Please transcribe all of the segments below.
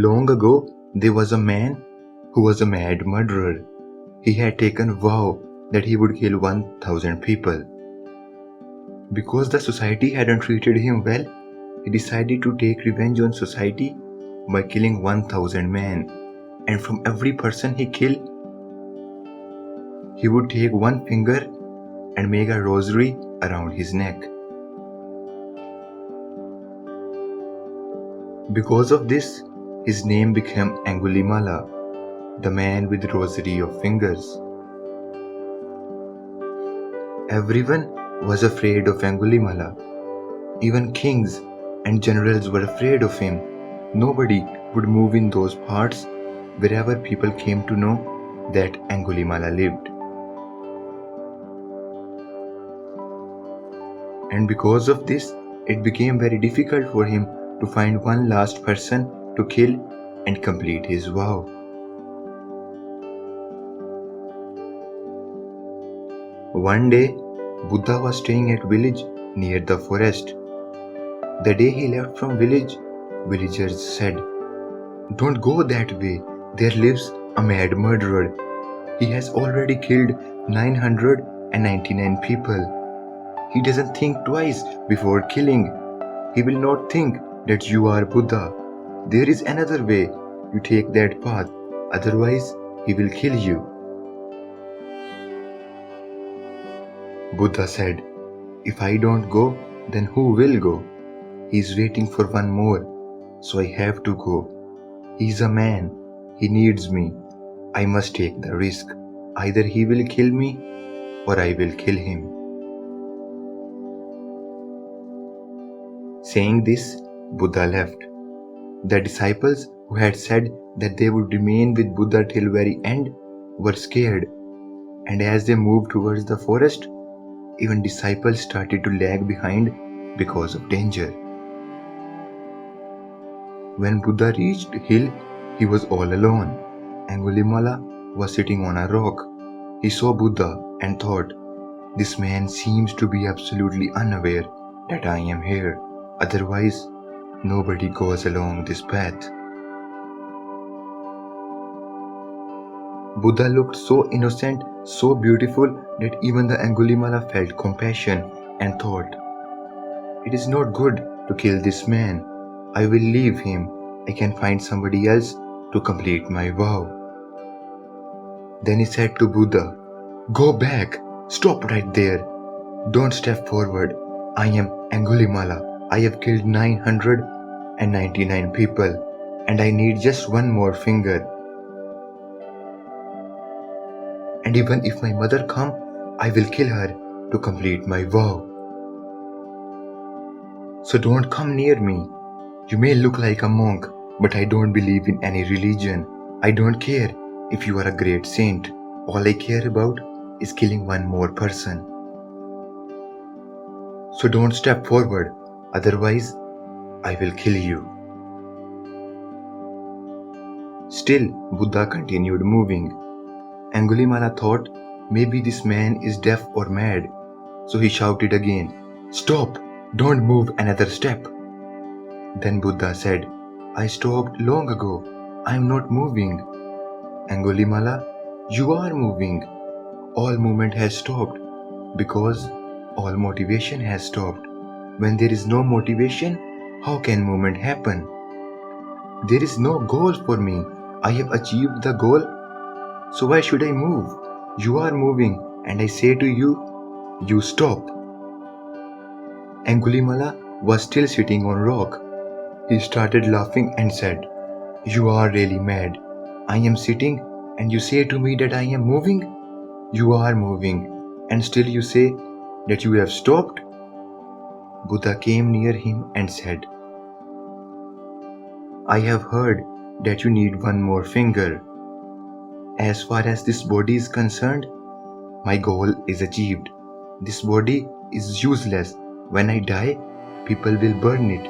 Long ago, there was a man who was a mad murderer. He had taken a vow that he would kill 1,000 people. Because the society hadn't treated him well, he decided to take revenge on society by killing 1,000 men. And from every person he killed, he would take one finger and make a rosary around his neck. Because of this, his name became Angulimala, the man with rosary of fingers. Everyone was afraid of Angulimala. Even kings and generals were afraid of him. Nobody would move in those parts wherever people came to know that Angulimala lived. And because of this, it became very difficult for him to find one last person to kill and complete his vow. One day, Buddha was staying at village near the forest. The day he left from village, villagers said, "Don't go that way. There lives a mad murderer. He has already killed 999 people. He doesn't think twice before killing. He will not think that you are Buddha. There is another way. You take that path. Otherwise, he will kill you." Buddha said, "If I don't go, then who will go? He is waiting for one more, so I have to go. He is a man. He needs me. I must take the risk. Either he will kill me or I will kill him." Saying this, Buddha left. The disciples who had said that they would remain with Buddha till very end were scared, and as they moved towards the forest, even disciples started to lag behind because of danger. When Buddha reached the hill, he was all alone. Angulimala was sitting on a rock. He saw Buddha and thought, "This man seems to be absolutely unaware that I am here. Otherwise, nobody goes along this path." Buddha looked so innocent, so beautiful that even the Angulimala felt compassion and thought, "It is not good to kill this man. I will leave him. I can find somebody else to complete my vow." Then he said to Buddha, "Go back. Stop right there. Don't step forward. I am Angulimala. I have killed 999 people, and I need just one more finger. And even if my mother comes, I will kill her to complete my vow. So don't come near me. You may look like a monk, but I don't believe in any religion. I don't care if you are a great saint. All I care about is killing one more person. So don't step forward, otherwise I will kill you." Still, Buddha continued moving. Angulimala thought maybe this man is deaf or mad, so he shouted again, "Stop! Don't move another step." Then Buddha said, "I stopped long ago. I am not moving." "Angulimala, you are moving. All movement has stopped because all motivation has stopped. When there is no motivation, how can movement happen? There is no goal for me. I have achieved the goal, so why should I move? You are moving, and I say to you, you stop." Angulimala was still sitting on rock. He started laughing and said, "You are really mad. I am sitting and you say to me that I am moving? You are moving, and still you say that you have stopped?" Buddha came near him and said, "I have heard that you need one more finger. As far as this body is concerned, my goal is achieved. This body is useless. When I die, people will burn it.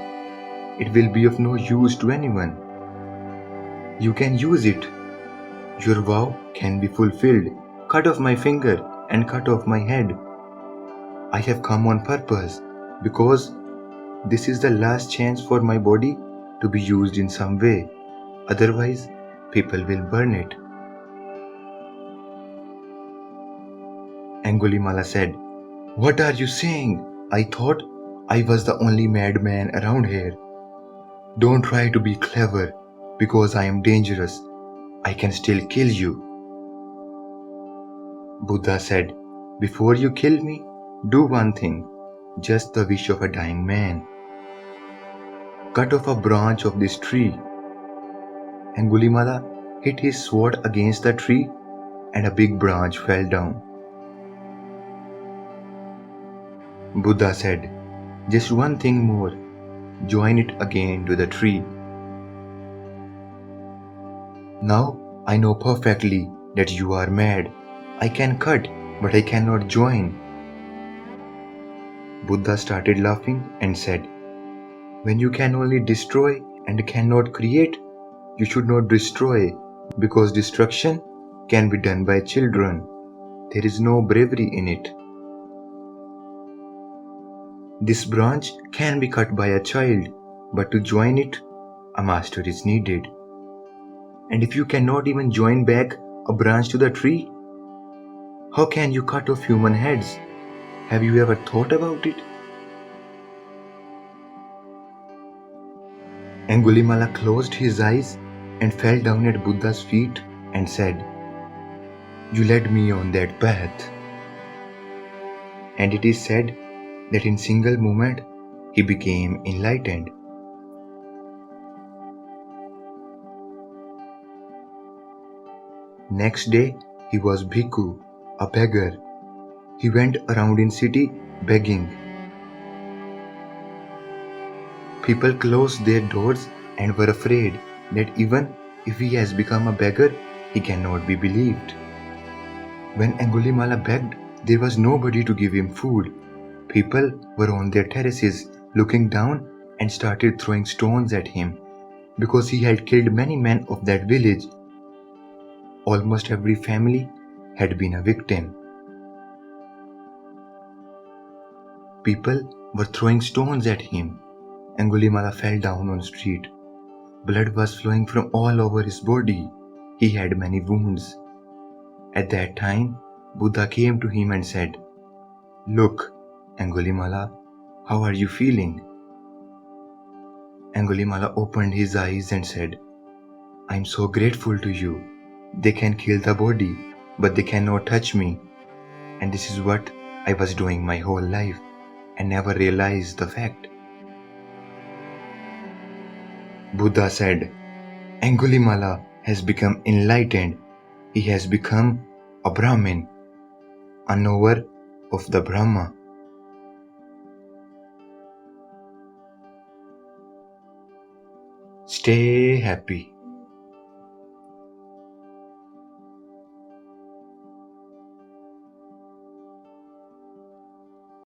It will be of no use to anyone. You can use it. Your vow can be fulfilled. Cut off my finger and cut off my head. I have come on purpose because this is the last chance for my body to be used in some way. Otherwise, people will burn it. Angulimala said, "What are you saying? I thought I was the only madman around here. Don't try to be clever, because I am dangerous. I can still kill you." Buddha said, "Before you kill me, do one thing, just the wish of a dying man. Cut off a branch of this tree." Angulimala hit his sword against the tree and a big branch fell down. Buddha said, "Just one thing more, join it again to the tree." "Now I know perfectly that you are mad. I can cut, but I cannot join." Buddha started laughing and said, "When you can only destroy and cannot create, you should not destroy, because destruction can be done by children. There is no bravery in it. This branch can be cut by a child, but to join it, a master is needed. And if you cannot even join back a branch to the tree, how can you cut off human heads? Have you ever thought about it?" Angulimala closed his eyes and fell down at Buddha's feet and said, "You led me on that path." And it is said that in single moment he became enlightened. Next day he was bhikkhu, a beggar. He went around in city begging. People closed their doors and were afraid that even if he has become a beggar, he cannot be believed. When Angulimala begged, there was nobody to give him food. People were on their terraces looking down and started throwing stones at him because he had killed many men of that village. Almost every family had been a victim. People were throwing stones at him. Angulimala fell down on the street. Blood was flowing from all over his body. He had many wounds. At that time, Buddha came to him and said, "Look, Angulimala, how are you feeling?" Angulimala opened his eyes and said, "I am so grateful to you. They can kill the body, but they cannot touch me. And this is what I was doing my whole life and never realized the fact." Buddha said, "Angulimala has become enlightened. He has become a Brahmin, a knower of the Brahma." Stay happy.